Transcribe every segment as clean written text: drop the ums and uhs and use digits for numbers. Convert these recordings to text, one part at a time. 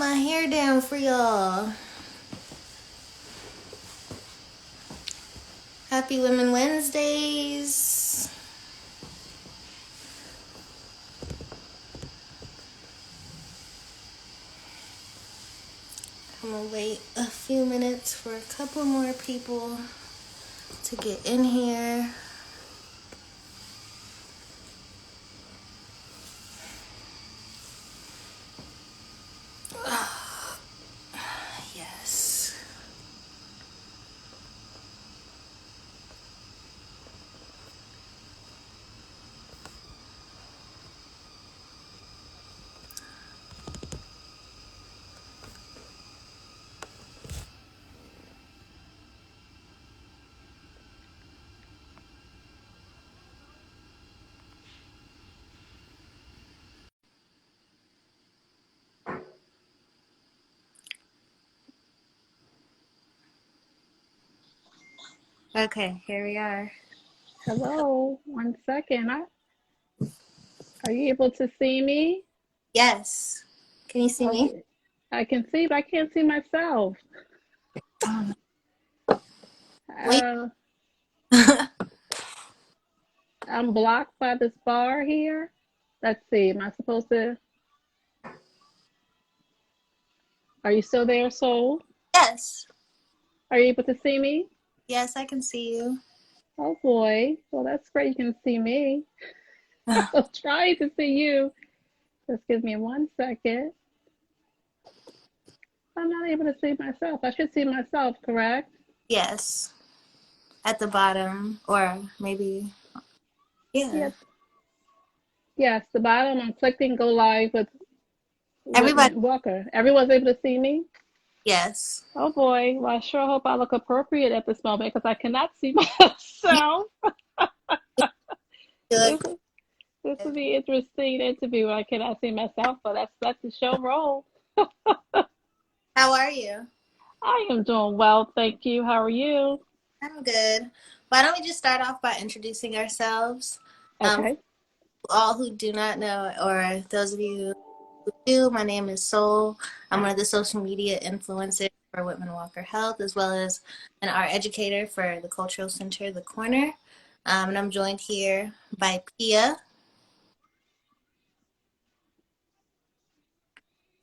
my hair down for y'all. Happy Women Wednesdays. I'm gonna wait a few minutes for a couple more people to get in here. Yes. Okay, here we are. Hello, 1 second. Are you able to see me? Yes. Can you see me? Okay. I can see, but I can't see myself. Wait. Uh, I'm blocked by this bar here. Let's see. Am I supposed to? Are you still there, Soul? Yes. Are you able to see me? Yes, I can see you. Oh boy. Well, that's great. You can see me. I'm trying to see you. Just give me 1 second. I'm not able to see myself. I should see myself, correct? Yes. At the bottom, or maybe, yeah. Yes. Yes, the bottom. I'm clicking go live with Everybody, Whitman-Walker. Everyone's able to see me? yes. Oh boy. Well, I sure hope I look appropriate at this moment because I cannot see myself. You This look this will good. be interesting interview. I cannot see myself, but that's the show role. How are you? I am doing well, thank you. How are you? I'm good. Why don't we just start off by introducing ourselves? For Okay. all who do not know, or those of you who do, my name is Soul. I'm one of the social media influencers for Whitman-Walker Health, as well as an art educator for the Cultural Center, The Corner. And I'm joined here by Pia.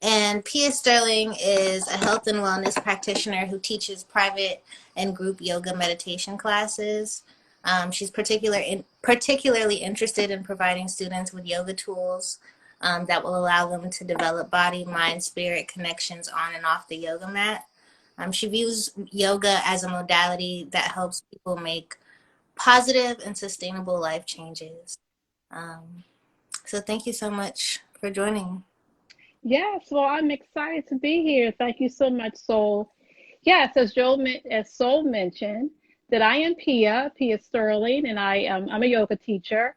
And Pia Sterling is a health and wellness practitioner who teaches private and group yoga meditation classes. She's particularly interested in providing students with yoga tools that will allow them to develop body, mind, spirit connections on and off the yoga mat. She views yoga as a modality that helps people make positive and sustainable life changes. Um, so thank you so much for joining. Yes, well, I'm excited to be here. Thank you so much, Soul. Yes, as Soul mentioned, that I am Pia Sterling, and I'm a yoga teacher.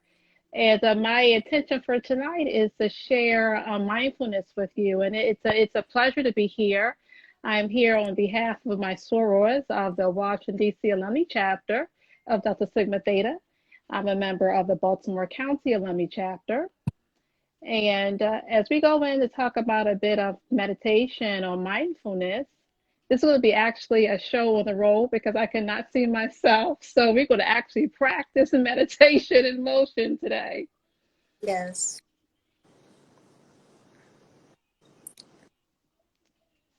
And my intention for tonight is to share mindfulness with you, and it's a pleasure to be here. I'm here on behalf of my sorors of the Washington D.C. Alumni Chapter of Delta Sigma Theta. I'm a member of the Baltimore County Alumni Chapter. And as we go in to talk about a bit of meditation or mindfulness, this will be actually a show on the road because I cannot see myself. So we're going to actually practice meditation in motion today. Yes.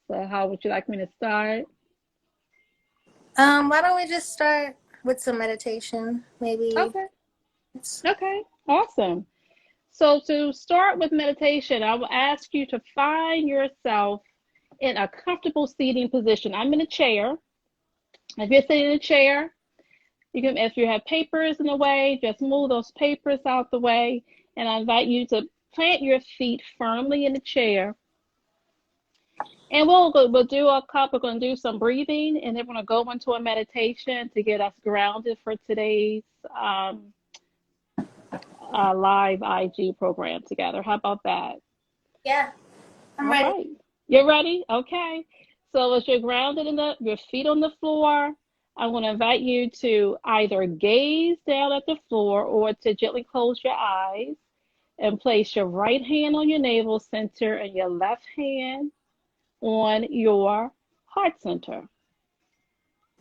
So how would you like me to start? Why don't we just start with some meditation? Maybe. Okay. Okay. Awesome. So to start with meditation, I will ask you to find yourself in a comfortable seating position. I'm in a chair. If you're sitting in a chair, you can, if you have papers in the way, just move those papers out the way. And I invite you to plant your feet firmly in the chair. And we're going to do some breathing, and then we're going to go into a meditation to get us grounded for today's um, live IG program together. How about that? Yeah, I'm All ready. right. You're ready? Okay. So as you're grounded in your feet on the floor, I'm going to invite you to either gaze down at the floor or to gently close your eyes and place your right hand on your navel center and your left hand on your heart center.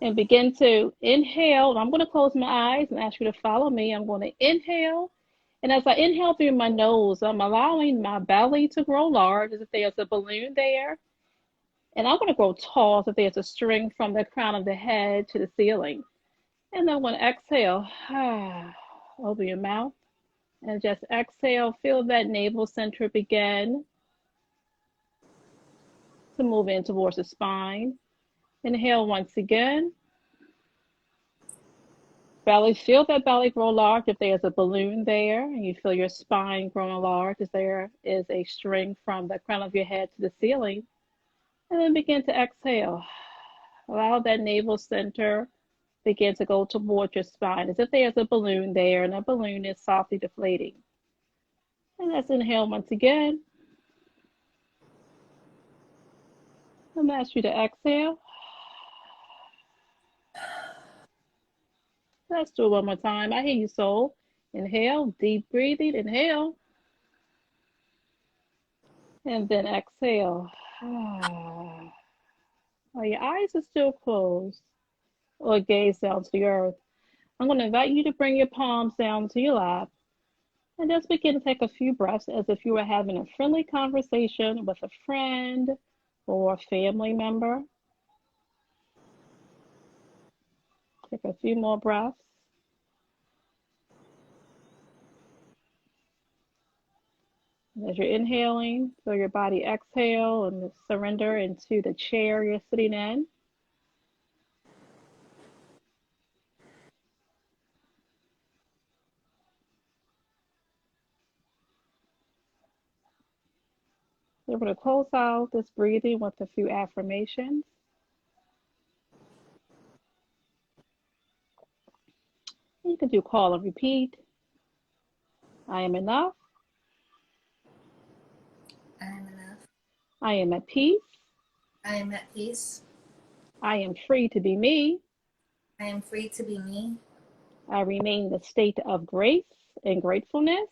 And begin to inhale. I'm going to close my eyes and ask you to follow me. I'm going to inhale. And as I inhale through my nose, I'm allowing my belly to grow large as if there's a balloon there. And I'm going to grow tall as if there's a string from the crown of the head to the ceiling. And then I'm going to exhale. Open your mouth and just exhale. Feel that navel center begin to move in towards the spine. Inhale once again. Belly, feel that belly grow large if there's a balloon there, and you feel your spine growing large as there is a string from the crown of your head to the ceiling. And then begin to exhale. Allow that navel center begin to go towards your spine as if there's a balloon there, and that balloon is softly deflating. And let's inhale once again. I'm going to ask you to exhale. Let's do it one more time. I hear you, soul. Inhale, deep breathing. Inhale. And then exhale. While your eyes are still closed or gaze down to the earth, I'm going to invite you to bring your palms down to your lap and just begin to take a few breaths as if you were having a friendly conversation with a friend or a family member. Take a few more breaths. As you're inhaling, feel your body exhale and surrender into the chair you're sitting in. We're going to close out this breathing with a few affirmations. You can do call and repeat. I am enough. I am enough. I am at peace. I am at peace. I am free to be me. I am free to be me. I remain in a state of grace and gratefulness.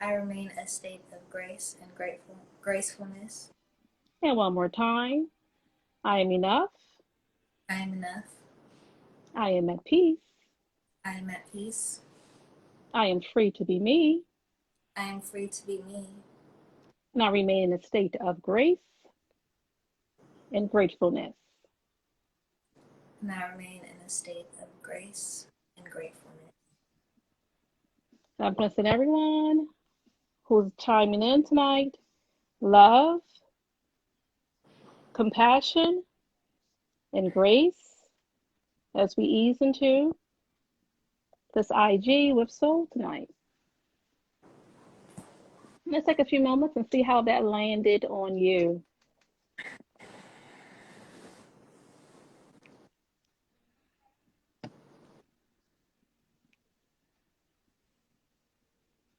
I remain a state of grace and gracefulness. And one more time. I am enough. I am enough. I am at peace. I am at peace. I am free to be me. I am free to be me. And I remain in a state of grace and gratefulness. And I remain in a state of grace and gratefulness. God bless everyone who's chiming in tonight. Love, compassion, and grace as we ease into this IG with soul tonight. Let's take a few moments and see how that landed on you.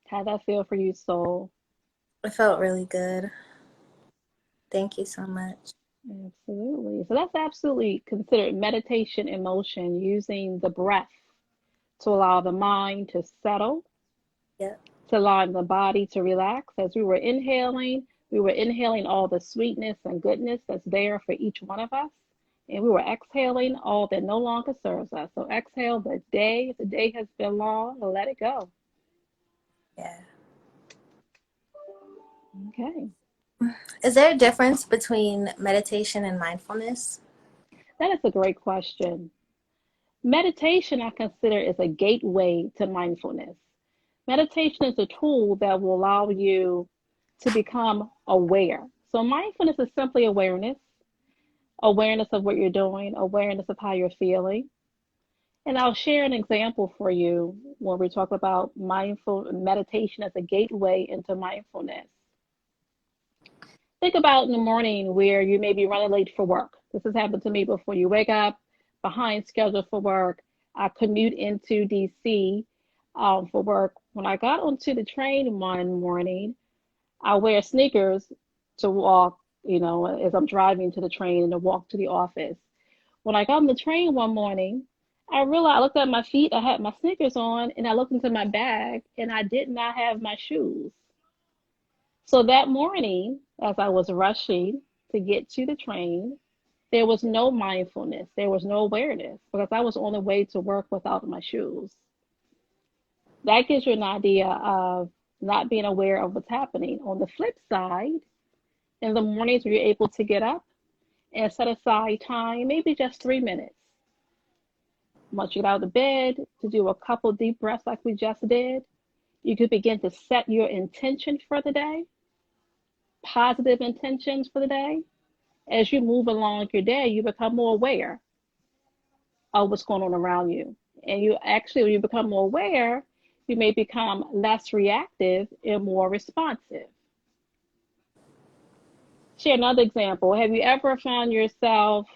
How'd that feel for you, soul? It felt really good. Thank you so much. Absolutely. So that's absolutely considered meditation in motion, using the breath to allow the mind to settle, Yep. to allow the body to relax. As we were inhaling all the sweetness and goodness that's there for each one of us. And we were exhaling all that no longer serves us. So exhale the day. If the day has been long, let it go. Yeah. Okay. Is there a difference between meditation and mindfulness? That is a great question. Meditation, I consider, is a gateway to mindfulness. Meditation is a tool that will allow you to become aware. So mindfulness is simply awareness of what you're doing, awareness of how you're feeling. And I'll share an example for you when we talk about mindful meditation as a gateway into mindfulness. Think about in the morning where you may be running late for work. This has happened to me before. You wake up behind schedule for work. I commute into DC for work. When I got onto the train one morning, I wear sneakers to walk, as I'm driving to the train and to walk to the office. When I got on the train one morning, I realized I looked at my feet, I had my sneakers on, and I looked into my bag and I did not have my shoes. So that morning, as I was rushing to get to the train, there was no mindfulness. There was no awareness because I was on the way to work without my shoes. That gives you an idea of not being aware of what's happening. On the flip side, in the mornings where you're able to get up and set aside time, maybe just 3 minutes. Once you get out of bed, to do a couple deep breaths like we just did, you could begin to set your intention for the day, positive intentions for the day. As you move along your day, you become more aware of what's going on around you. And you actually, when you become more aware, you may become less reactive and more responsive. Share another example. Have you ever found yourself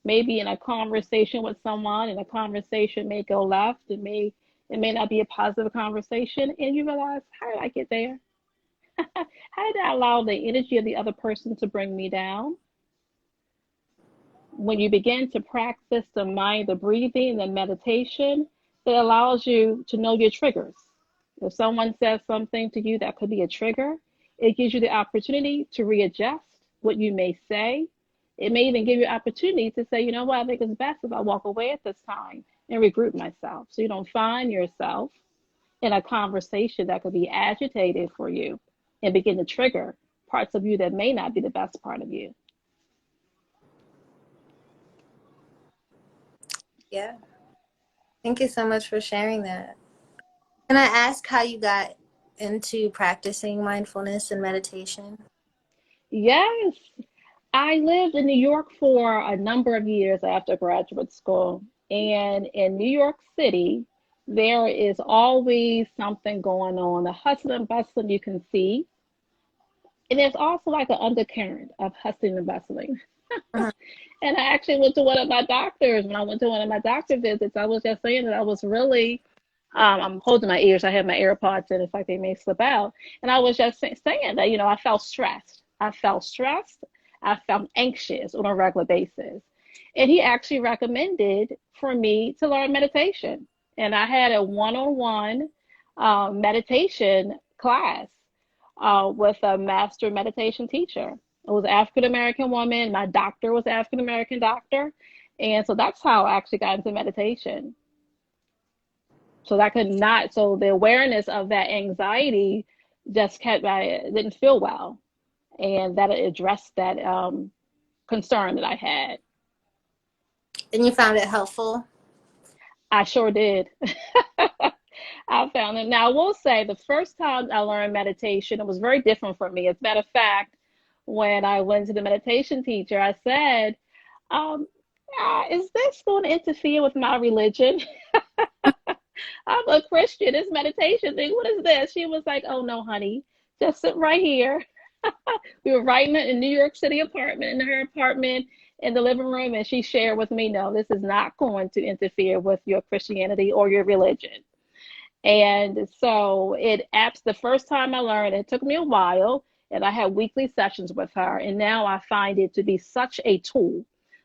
maybe in a conversation with someone and the conversation may go left? It may not be a positive conversation, and you realize, how did I get there? How did I allow the energy of the other person to bring me down? When you begin to practice the breathing and the meditation, it allows you to know your triggers. If someone says something to you that could be a trigger, it gives you the opportunity to readjust what you may say. It may even give you opportunity to say, you know what, I think it's best if I walk away at this time and regroup myself. So you don't find yourself in a conversation that could be agitated for you and begin to trigger parts of you that may not be the best part of you. Yeah. Thank you so much for sharing that. Can I ask how you got into practicing mindfulness and meditation? Yes, I lived in New York for a number of years after graduate school. And in New York City, there is always something going on. The hustle and bustle you can see. And there's also like an undercurrent of hustling and bustling. Mhm. And I actually went to one of my doctors. When I went to one of my doctor visits, I was just saying that I was really, I'm holding my ears. I have my AirPods in. It's like they may slip out. And I was just saying that, I felt stressed. I felt stressed. I felt anxious on a regular basis. And he actually recommended for me to learn meditation. And I had a one-on-one meditation class with a master meditation teacher. It was an African American woman. My doctor was an African American doctor. And so that's how I actually got into meditation. So so the awareness of that anxiety just didn't feel well. And that addressed that concern that I had. And you found it helpful? I sure did. I found it. Now, I will say the first time I learned meditation, it was very different for me. As a matter of fact, when I went to the meditation teacher, I said, is this going to interfere with my religion? I'm a Christian. This meditation thing, what is this? She was like, oh, no, honey, just sit right here. We were right in a New York City apartment, in her apartment, in the living room, and she shared with me, no, this is not going to interfere with your Christianity or your religion. And so the first time I learned, it took me a while, and I had weekly sessions with her, and now I find it to be such a tool.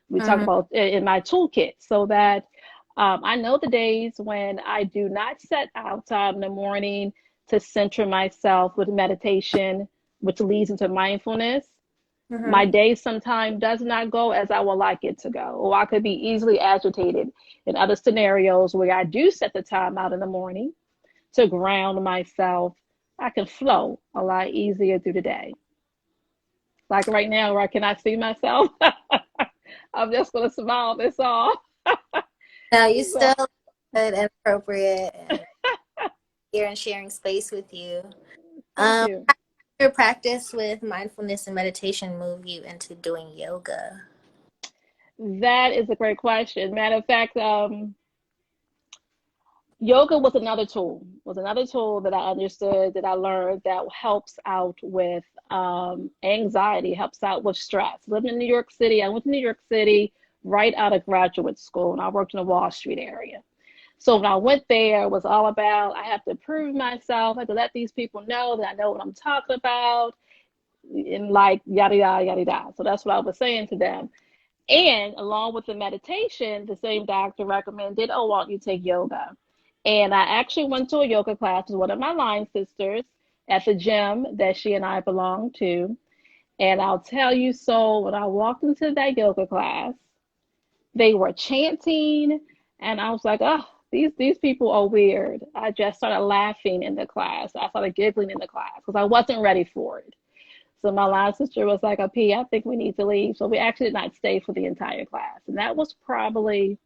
We talk about in my toolkit, so that I know the days when I do not set out time in the morning to center myself with meditation, which leads into mindfulness. My day sometimes does not go as I would like it to go, or I could be easily agitated in other scenarios where I do set the time out in the morning to ground myself. I can flow a lot easier through the day. Like right now, where I cannot see myself, I'm just going to smile this off. No, you still good and appropriate, and here and sharing space with you. Thank you. How did your practice with mindfulness and meditation move you into doing yoga? That is a great question. Matter of fact, yoga was another tool that I understood, that I learned, that helps out with anxiety, helps out with stress. Living in New York City, I went to New York City right out of graduate school, and I worked in the Wall Street area. So when I went there, it was all about, I have to prove myself, I have to let these people know that I know what I'm talking about, and like yada, yada, yada, yada. So that's what I was saying to them. And along with the meditation, the same doctor recommended, oh, why don't you take yoga? And I actually went to a yoga class with one of my line sisters at the gym that she and I belong to. And I'll tell you, so when I walked into that yoga class, they were chanting, and I was like, oh, these people are weird. I just started laughing in the class. I started giggling in the class because I wasn't ready for it. So my line sister was like, "Oh, P, I think we need to leave." So we actually did not stay for the entire class, and that was probably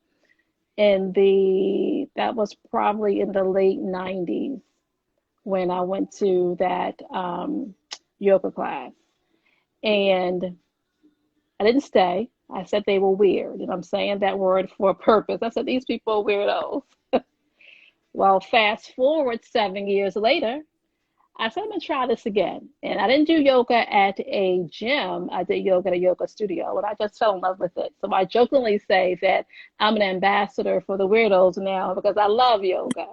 in the late '90s when I went to that yoga class, and I didn't stay. I said they were weird, and I'm saying that word for a purpose. I said these people are weirdos. Well, fast forward 7 years later, I said, I'm gonna try this again. And I didn't do yoga at a gym. I did yoga at a yoga studio, and I just fell in love with it. So I jokingly say that I'm an ambassador for the weirdos now because I love yoga.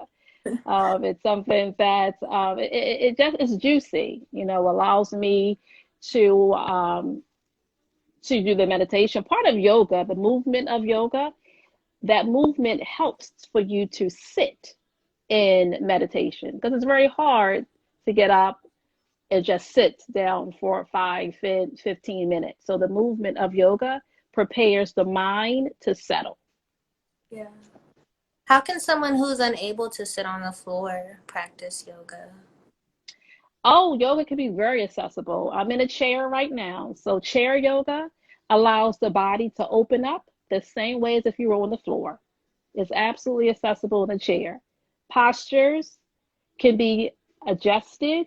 It's something that it just is juicy, allows me to do the meditation part of yoga, the movement of yoga. That movement helps for you to sit in meditation because it's very hard to get up and just sit down for 15 minutes. So the movement of yoga prepares the mind to settle. Yeah. How can someone who's unable to sit on the floor practice yoga? Oh, yoga can be very accessible. I'm in a chair right now. So chair yoga allows the body to open up the same way as if you were on the floor. It's absolutely accessible in a chair. Postures can be adjusted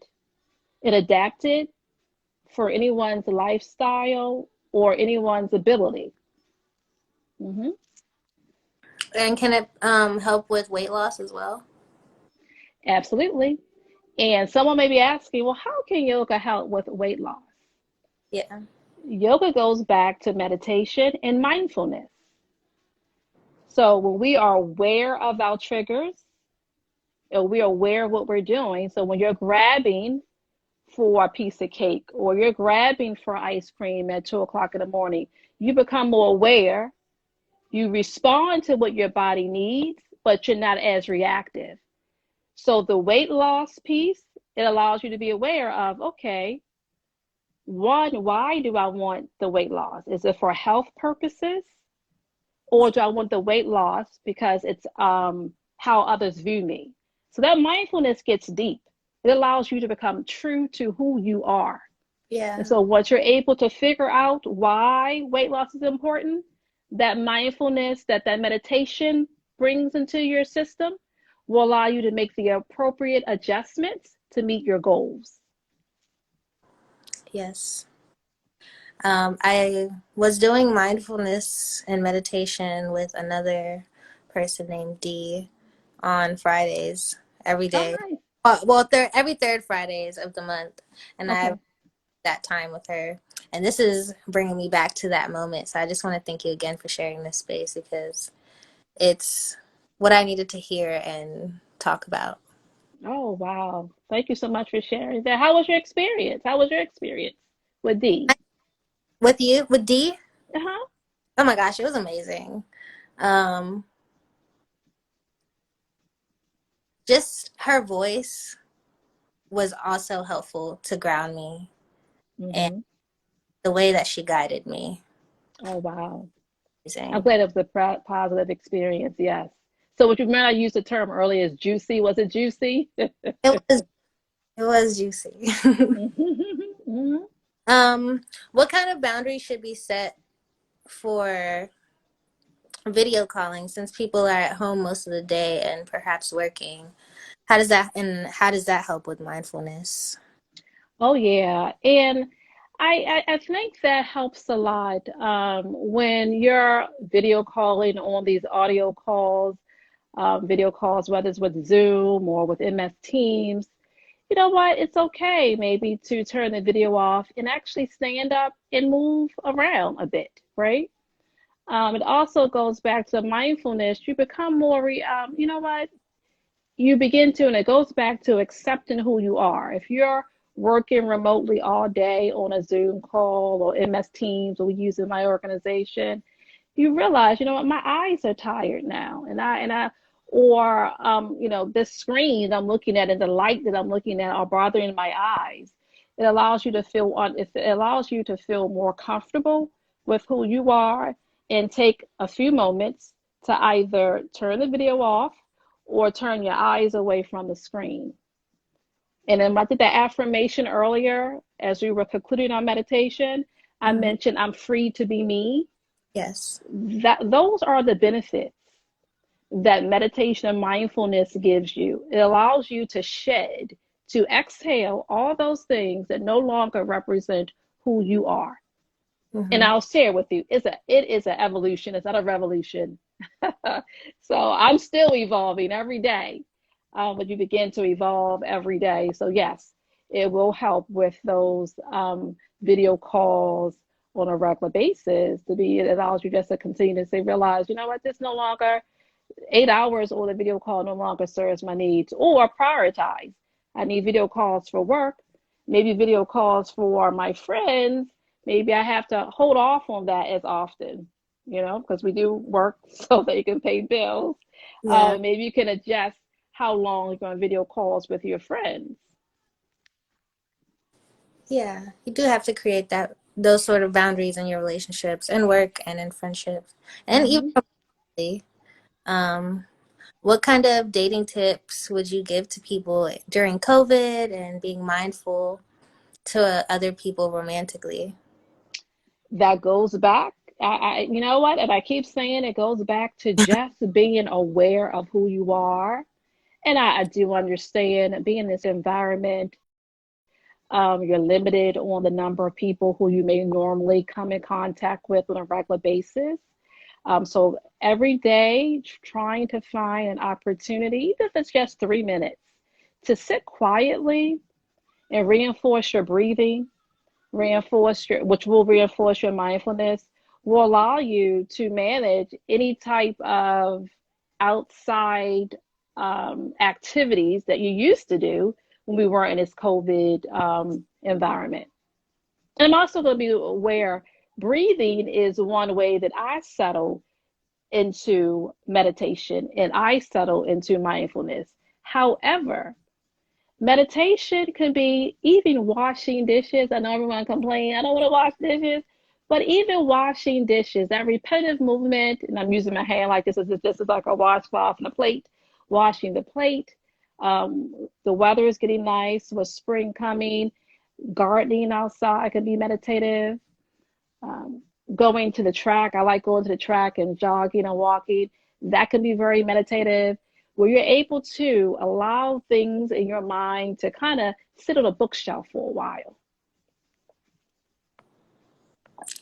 and adapted for anyone's lifestyle or anyone's ability. Mm-hmm. And can it help with weight loss as well? Absolutely. And someone may be asking, well, how can yoga help with weight loss? Yeah. Yoga goes back to meditation and mindfulness. So when we are aware of our triggers, and we are aware of what we're doing, so when you're grabbing for a piece of cake or you're grabbing for ice cream at 2 o'clock in the morning, you become more aware. You respond to what your body needs, but you're not as reactive. So the weight loss piece, it allows you to be aware of, okay, one, why do I want the weight loss? Is it for health purposes? Or do I want the weight loss because it's how others view me? So that mindfulness gets deep. It allows you to become true to who you are. And Yeah. so once you're able to figure out why weight loss is important, that mindfulness, that meditation brings into your system will allow you to make the appropriate adjustments to meet your goals. Yes. I was doing mindfulness and meditation with another person named Dee on Fridays every Oh, day. nice. Well, every third Fridays of the month, and I have Okay. that time with her. And this is bringing me back to that moment. So I just want to thank you again for sharing this space because it's what I needed to hear and talk about. Oh, wow. Thank you so much for sharing that. How was your experience? How was your experience with D? With you, with Dee? Uh-huh. Oh my gosh, it was amazing. Um, just her voice was also helpful to ground me and Mm-hmm. the way that she guided me. Oh, wow. I'm Amazing. glad it was a positive experience. Yes. So, what you remember, I used the term earlier is juicy. Was it juicy? It was it was juicy. Mhm. What kind of boundaries should be set for video calling since people are at home most of the day and perhaps working? How does that help with mindfulness? Oh, yeah. And I think that helps a lot when you're video calling on these audio calls, video calls, whether it's with Zoom or with MS Teams. You know what? It's okay maybe to turn the video off and actually stand up and move around a bit, right? It also goes back to mindfulness. You become more, you know what? You begin to, and it goes back to accepting who you are. If you're working remotely all day on a Zoom call or MS Teams, or we use in my organization, you realize, you know what, my eyes are tired now, or this screen I'm looking at and the light that I'm looking at are bothering my eyes. It allows you to feel more comfortable with who you are, and take a few moments to either turn the video off or turn your eyes away from the screen. And then I did that affirmation earlier as we were concluding our meditation. I Mhm. mentioned I'm free to be me. Yes. Those are the benefits that meditation and mindfulness gives you. It allows you to exhale all those things that no longer represent who you are. And Hmm. I'll share with you, it is an evolution. It's not a revolution. So I'm still evolving every day, but you begin to evolve every day. So yes, it will help with those video calls on a regular basis. It allows you just to continue to say, realize, you know what, this no longer 8 hours on a video call no longer serves my needs, or prioritize. I need video calls for work, maybe video calls for my friends. Maybe I have to hold off on that as often, because we do work so that you can pay bills. Yeah. Maybe you can adjust how long you're on video calls with your friends. Yeah. You do have to create those sort of boundaries in your relationships and work and in friendships and even Hmm. family. Um, what kind of dating tips would you give to people during COVID and being mindful to other people romantically? That goes back. You know what? And I keep saying it goes back to just being aware of who you are. And I do understand being in this environment, you're limited on the number of people who you may normally come in contact with on a regular basis. So every day, trying to find an opportunity, even if it's just 3 minutes, to sit quietly and reinforce your breathing, which will reinforce your mindfulness, will allow you to manage any type of outside activities that you used to do when we weren't in this COVID environment. And I'm also going to be aware breathing is one way that I settle into meditation and I settle into mindfulness. However, meditation can be even washing dishes. I know everyone complains, I don't want to wash dishes, but even washing dishes, that repetitive movement, and I'm using my hand like this is like a washcloth and a plate, washing the plate. The weather is getting nice with spring coming. Gardening outside could be meditative. Um, Going to the track, I like going to the track and jogging and walking. That can be very meditative, where you're able to allow things in your mind to kind of sit on a bookshelf for a while.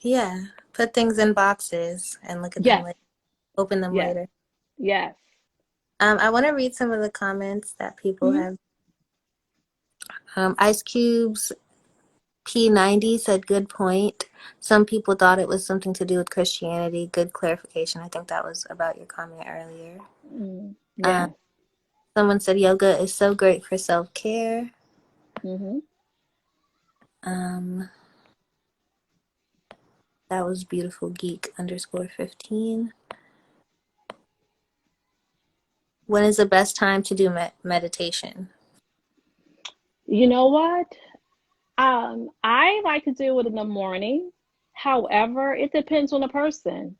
Yeah. Put things in boxes and look at them Yes, later, open them yes, later. yes. I want to read some of the comments that people Hmm. have. Ice Cube's P90 said, good point. Some people thought it was something to do with Christianity. Good clarification. I think that was about your comment earlier. Mm, Um, yes. Someone said, yoga is so great for self-care. Hmm. Um, that was beautiful geek _15. When is the best time to do meditation? You know what? I like to do it in the morning. However, it depends on the person.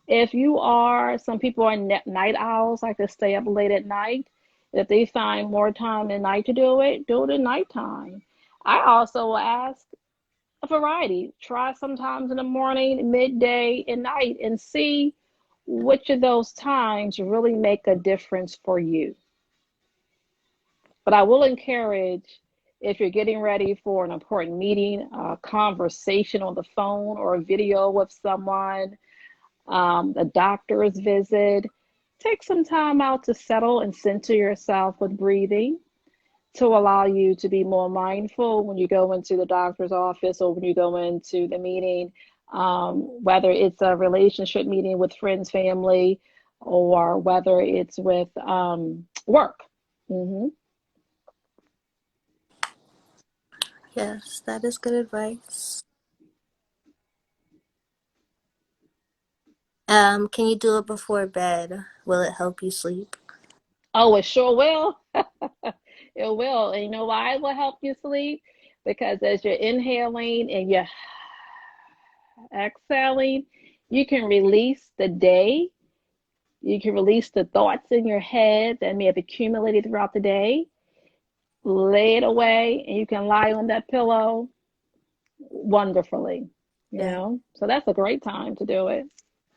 If you are, some people are night owls, like to stay up late at night. If they find more time at night to do it at nighttime. I also will ask a variety. Try sometimes in the morning, midday, and night, and see which of those times really make a difference for you. But I will encourage, if you're getting ready for an important meeting, a conversation on the phone, or a video with someone, a doctor's visit, take some time out to settle and center yourself with breathing, to allow you to be more mindful when you go into the doctor's office or when you go into the meeting, whether it's a relationship meeting with friends, family, or whether it's with work. Hmm. Yes, that is good advice. Can you do it before bed? Will it help you sleep? Oh, it sure will. It will. And you know why it will help you sleep? because as you're inhaling and you're exhaling, you can release the day. You can release the thoughts in your head that may have accumulated throughout the day. Lay it away, and you can lie on that pillow wonderfully, Yeah. So that's a great time to do it.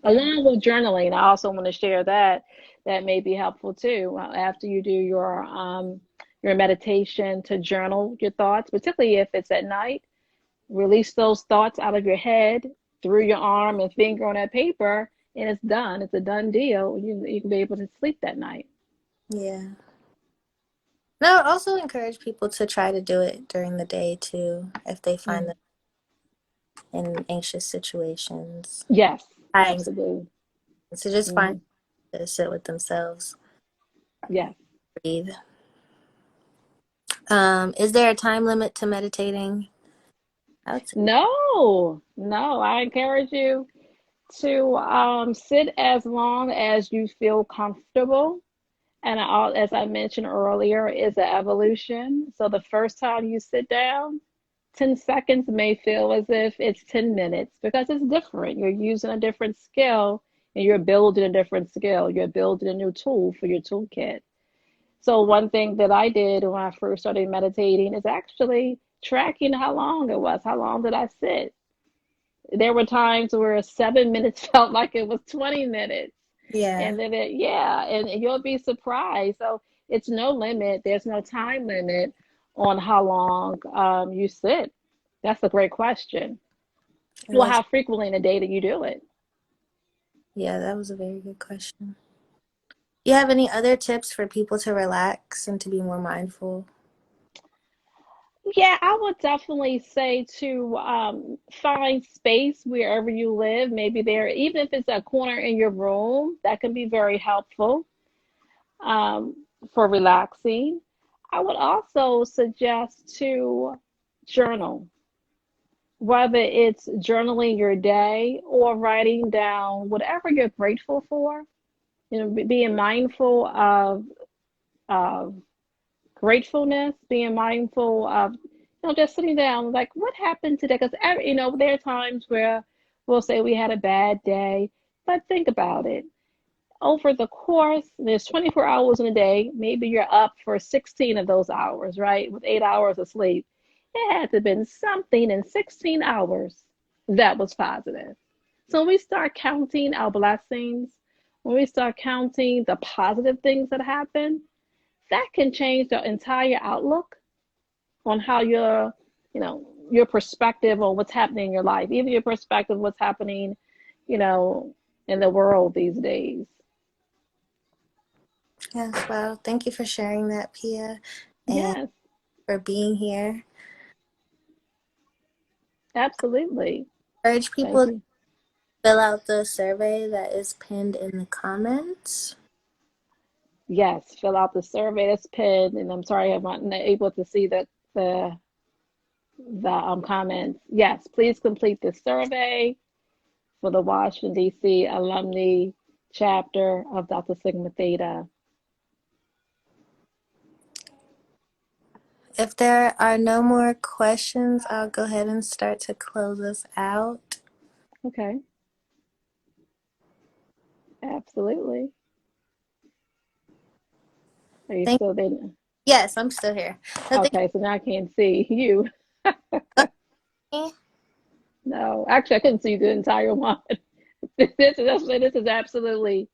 Along with journaling, I also want to share that may be helpful too. After you do your meditation, to journal your thoughts, particularly if it's at night. Release those thoughts out of your head through your arm and finger on that paper, and it's done. It's a done deal. You can be able to sleep that night. Yeah. No, I also encourage people to try to do it during the day too, if they find Mm. them in anxious situations. Yes, High anxiety. absolutely. So just find Hmm. to sit with themselves, Yes. breathe. Is there a time limit to meditating? I would say No, no. I encourage you to sit as long as you feel comfortable. And as I mentioned earlier, is an evolution. So the first time you sit down, 10 seconds may feel as if it's 10 minutes because it's different. You're using a different skill and you're building a different skill. You're building a new tool for your toolkit. So one thing that I did when I first started meditating is actually tracking how long it was. How long did I sit? There were times where 7 minutes felt like it was 20 minutes. yeah. And then yeah, and you'll be surprised. So it's no limit. There's no time limit on how long you sit. That's a great question. It Well, was, how frequently in a day do you do it? yeah, that was a very good question. Do you have any other tips for people to relax and to be more mindful? Yeah, I would definitely say to find space wherever you live. Maybe there, even if it's a corner in your room, that can be very helpful um, for relaxing. I would also suggest to journal, whether it's journaling your day or writing down whatever you're grateful for. Being mindful of gratefulness, being mindful of, just sitting down, like what happened today? Because, there are times where we'll say we had a bad day, but think about it. Over the course, there's 24 hours in a day. Maybe you're up for 16 of those hours, right? With 8 hours of sleep. It had to have been something in 16 hours that was positive. So when we start counting our blessings, when we start counting the positive things that happen, that can change the entire outlook on how your perspective on what's happening in your life, even your perspective of what's happening, you know, in the world these days. Yes, well, thank you for sharing that, Pia, and Yes, for being here. absolutely. Urge Thank people to you. fill out the survey that is pinned in the comments. Yes, fill out the survey that's pinned, and I'm sorry I'm not able to see the comments. Yes, please complete the survey for the Washington D.C. alumni chapter of Delta Sigma Theta. If there are no more questions, I'll go ahead and start to close us out. Okay, absolutely. Are you Thank still there? Yes, I'm still here. So thank Okay, so now I can't see you. you. No, actually, I couldn't see the entire one. This is absolutely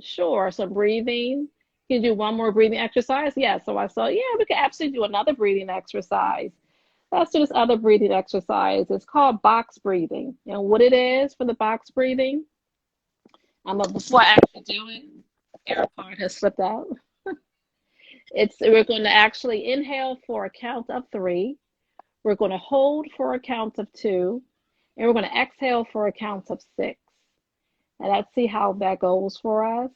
sure. So breathing. Can you do one more breathing exercise? Yeah. So I saw, yeah, we could absolutely do another breathing exercise. Let's do this other breathing exercise. It's called box breathing. And what it is for the box breathing, before I actually do it, air part has slipped out. We're going to actually inhale for a count of 3. We're going to hold for a count of 2, and we're going to exhale for a count of 6. And let's see how that goes for us.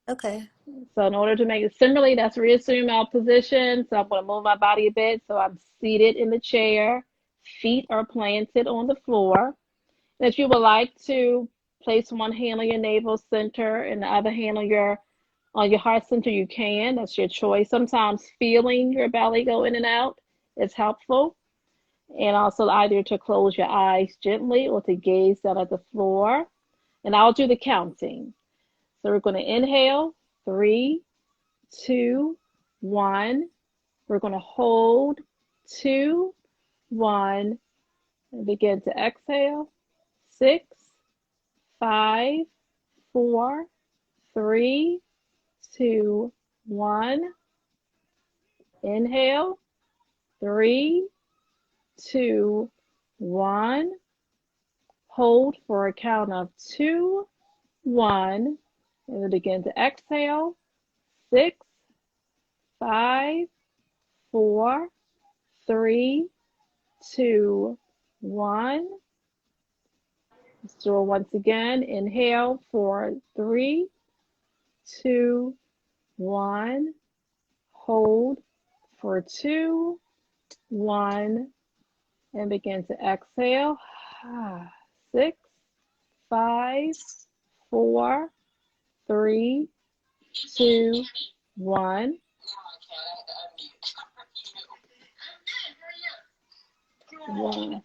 Okay. So in order to make it similarly, let's reassume our position. So I'm going to move my body a bit. So I'm seated in the chair. Feet are planted on the floor. And if you would like to place one hand on your navel center and the other hand on your heart center, you can. That's your choice. Sometimes feeling your belly go in and out is helpful. And also either to close your eyes gently or to gaze down at the floor. And I'll do the counting. So we're going to inhale, 3, 2, 1. We're going to hold, 2, 1, and begin to exhale, 6, 5, 4, 3, 2, 1. Inhale, 3, 2, 1. Hold for a count of 2, 1. And then begin to exhale, 6, 5, 4, 3, 2, 1. Let's do it once again. Inhale for 3, 2, 1. Hold for 2, 1. And begin to exhale. 6, 5, 4, 3, 2, 1. One.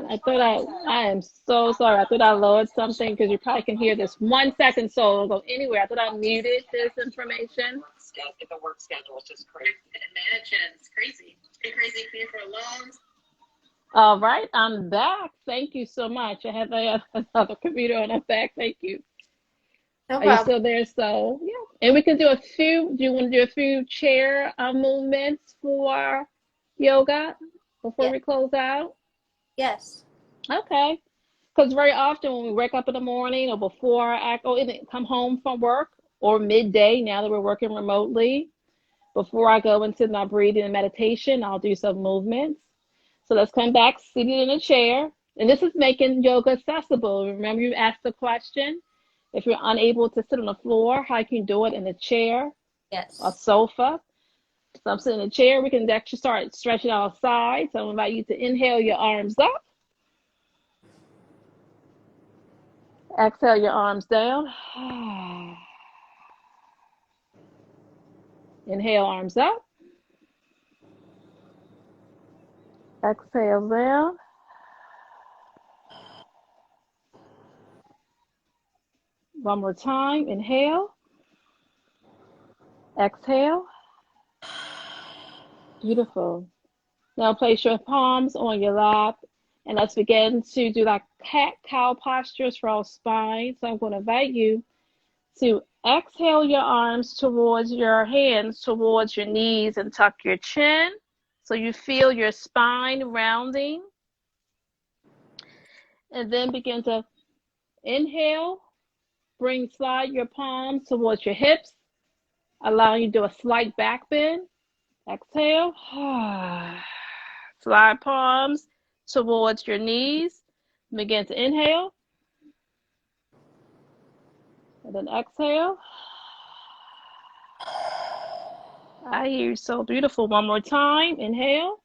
I am so sorry. I thought I lowered something because you probably can hear this. 1 second, so it'll go anywhere. I thought I muted this information. The work schedule is just crazy. And manage it. It's crazy. It's been crazy for you for a long time. All right, I'm back. Thank you so much. I have another computer and I'm back. Thank you. No Are you problem. still there? So, yeah. And we can do a few, do you want to do a few chair movements for yoga before we close out? Yes. Okay. Because very often when we wake up in the morning or before I come home from work or midday, now that we're working remotely, before I go into my breathing and meditation, I'll do some movements. So let's come back seated in a chair. And this is making yoga accessible. Remember, you asked the question, if you're unable to sit on the floor, how can you do it in a chair, Yes. a sofa? So I'm sitting in a chair. We can actually start stretching our sides. So I invite you to inhale your arms up. Exhale your arms down. Inhale, arms up. Exhale down. One more time. Inhale. Exhale. Beautiful. Now place your palms on your lap and let's begin to do like cat-cow postures for our spine. So I'm going to invite you to exhale your arms towards your hands, towards your knees, and tuck your chin. So you feel your spine rounding. And then begin to inhale. Slide your palms towards your hips, allowing you to do a slight back bend. Exhale. Slide palms towards your knees. Begin to inhale. And then exhale. I hear you so beautiful. One more time. Inhale.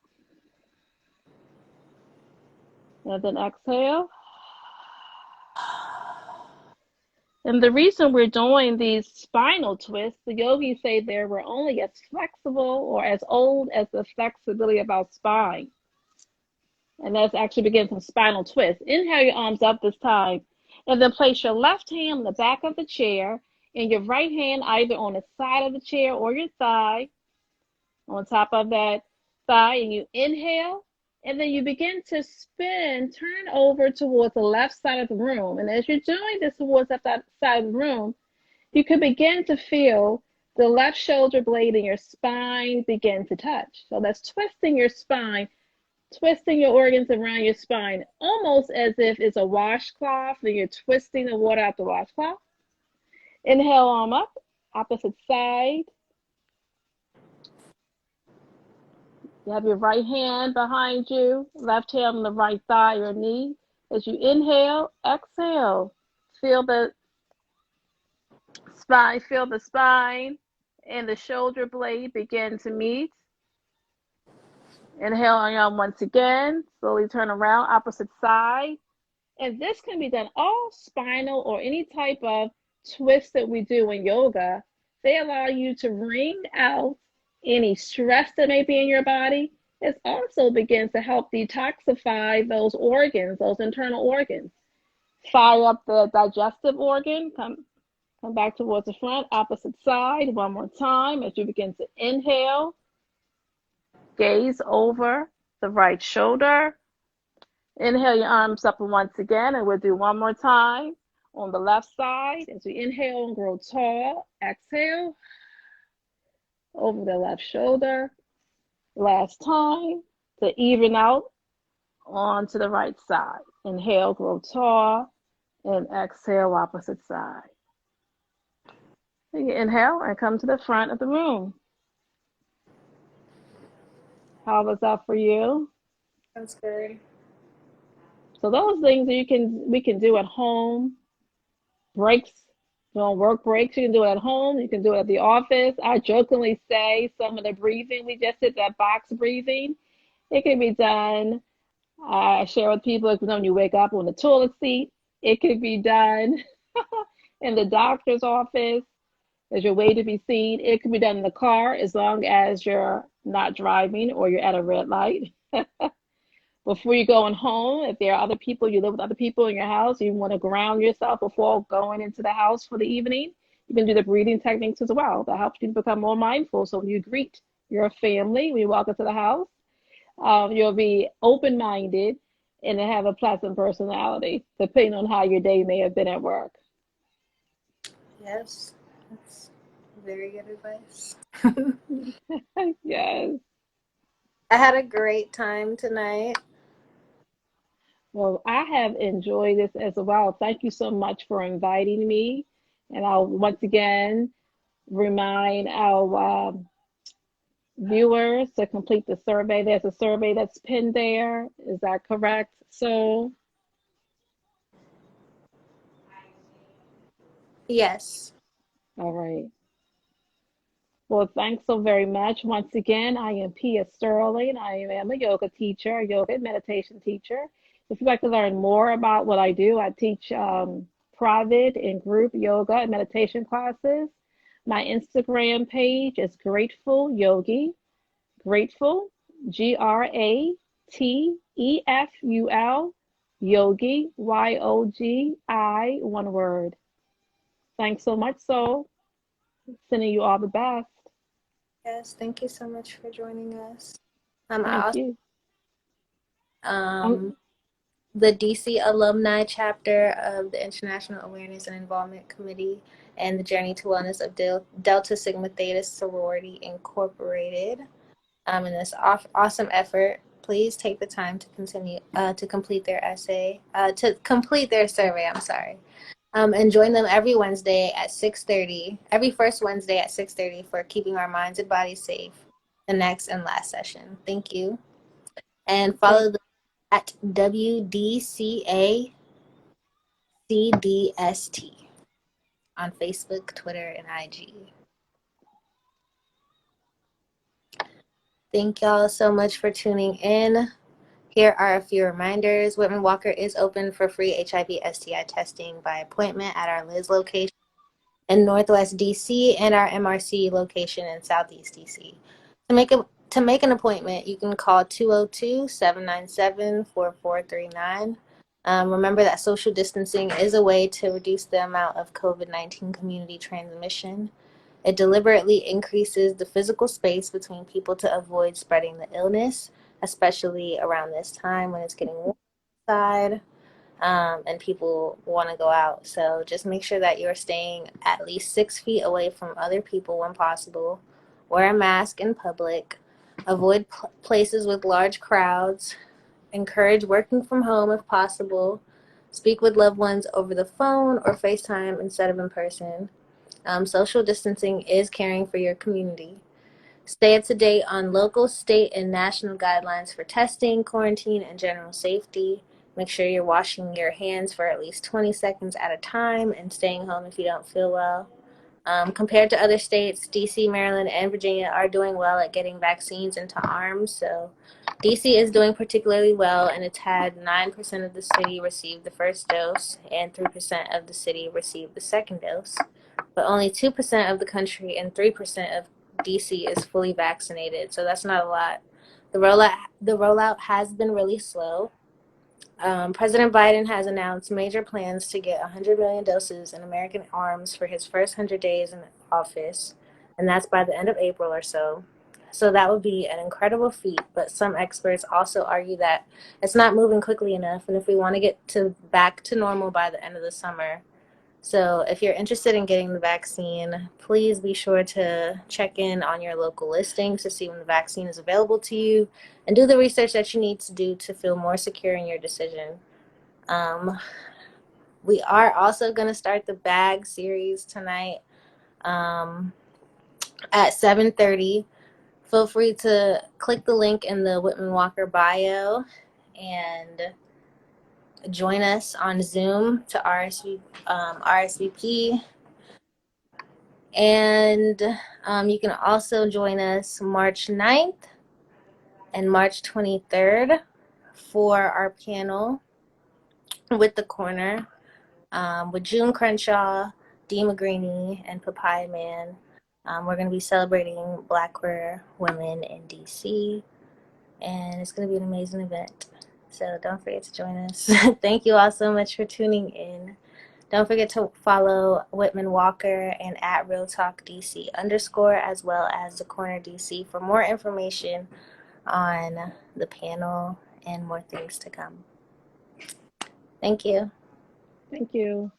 And then exhale. And the reason we're doing these spinal twists, the yogis say we're only as flexible or as old as the flexibility of our spine. And let's actually begin some spinal twists. Inhale your arms up this time. And then place your left hand on the back of the chair and your right hand either on the side of the chair or your thigh, on top of that thigh. And you inhale. And then you begin to spin, turn over towards the left side of the room. And as you're doing this towards that side of the room, you can begin to feel the left shoulder blade in your spine begin to touch. So that's twisting your spine, twisting your organs around your spine, almost as if it's a washcloth and you're twisting the water out the washcloth. Inhale, arm up, opposite side. You have your right hand behind you, left hand on the right thigh or knee. As you inhale, exhale. Feel the spine and the shoulder blade begin to meet. Inhale on once again. Slowly turn around, opposite side. And this can be done all spinal or any type of twist that we do in yoga. They allow you to wring out any stress that may be in your body it also begins to help detoxify those organs, those internal organs. Fire up the digestive organ, come back towards the front, opposite side, one more time as you begin to inhale. Gaze over the right shoulder. Inhale your arms up once again, and we'll do one more time on the left side. As we inhale and grow tall, exhale over the left shoulder. Last time to even out onto the right side. Inhale, grow tall, and exhale, opposite side. You inhale and come to the front of the room. How was that for you? That's good. So those things that we can do at home. Breaks, work breaks, you can do it at home, you can do it at the office. I jokingly say some of the breathing we just did, that box breathing, it can be done. I share with people when you wake up on the toilet seat. It could be done in the doctor's office as your way to be seen. It can be done in the car as long as you're not driving or you're at a red light. Before you going home, if there are other people, you live with other people in your house, you want to ground yourself before going into the house for the evening, you can do the breathing techniques as well. That helps you to become more mindful. So when you greet your family, when you walk into the house, you'll be open-minded and have a pleasant personality, depending on how your day may have been at work. Yes, that's very good advice. Yes. I had a great time tonight. Well, I have enjoyed this as well. Thank you so much for inviting me. And I'll once again remind our viewers to complete the survey. There's a survey that's pinned there. Is that correct? So, Yes. all right. Well, thanks so very much. Once again, I am Pia Sterling. I am a yoga teacher, a yoga and meditation teacher. If you'd like to learn more about what I do, I teach private and group yoga and meditation classes. My Instagram page is Grateful Yogi. Grateful, Grateful, Yogi, Yogi, one word. Thanks so much, Soul. Sending you all the best. Yes, thank you so much for joining us. Thank you. The DC alumni chapter of the International Awareness and Involvement Committee and the Journey to Wellness of Delta Sigma Theta Sorority Incorporated. In this awesome effort, please take the time to continue to complete their survey. I'm sorry. And join them every Wednesday at 6:30. Every first Wednesday at 6:30 for keeping our minds and bodies safe. The next and last session. Thank you. And follow them at WDCA CDST on Facebook, Twitter, and IG. Thank y'all so much for tuning in. Here are a few reminders. Whitman-Walker is open for free HIV/STI testing by appointment at our Liz location in Northwest DC and our MRC location in Southeast DC. To make an appointment, you can call 202-797-4439. Remember that social distancing is a way to reduce the amount of COVID-19 community transmission. It deliberately increases the physical space between people to avoid spreading the illness, especially around this time when it's getting warm outside and people want to go out. So just make sure that you're staying at least 6 feet away from other people when possible. Wear a mask in public. Avoid places with large crowds. Encourage working from home if possible. Speak with loved ones over the phone or FaceTime instead of in person. Social distancing is caring for your community. Stay up to date on local, state, and national guidelines for testing, quarantine, and general safety. Make sure you're washing your hands for at least 20 seconds at a time and staying home if you don't feel well. Compared to other states, DC, Maryland, and Virginia are doing well at getting vaccines into arms. So DC is doing particularly well, and it's had 9% of the city receive the first dose and 3% of the city receive the second dose. But only 2% of the country and 3% of DC is fully vaccinated, so that's not a lot. The rollout has been really slow. President Biden has announced major plans to get 100 million doses in American arms for his first 100 days in office, and that's by the end of April or so. So that would be an incredible feat, but some experts also argue that it's not moving quickly enough, and if we want to get back to normal by the end of the summer. So if you're interested in getting the vaccine, please be sure to check in on your local listings to see when the vaccine is available to you and do the research that you need to do to feel more secure in your decision. We are also going to start the bag series tonight at 7:30. Feel free to click the link in the Whitman-Walker bio and join us on Zoom to RSVP. And you can also join us March 9th and March 23rd for our panel with the corner with June Crenshaw, Dee McGreeny, and Papaya Man. We're going to be celebrating Black queer women in DC, and it's going to be an amazing event. So don't forget to join us. Thank you all so much for tuning in. Don't forget to follow Whitman-Walker and at Real Talk DC _ as well as The Corner DC for more information on the panel and more things to come. Thank you. Thank you.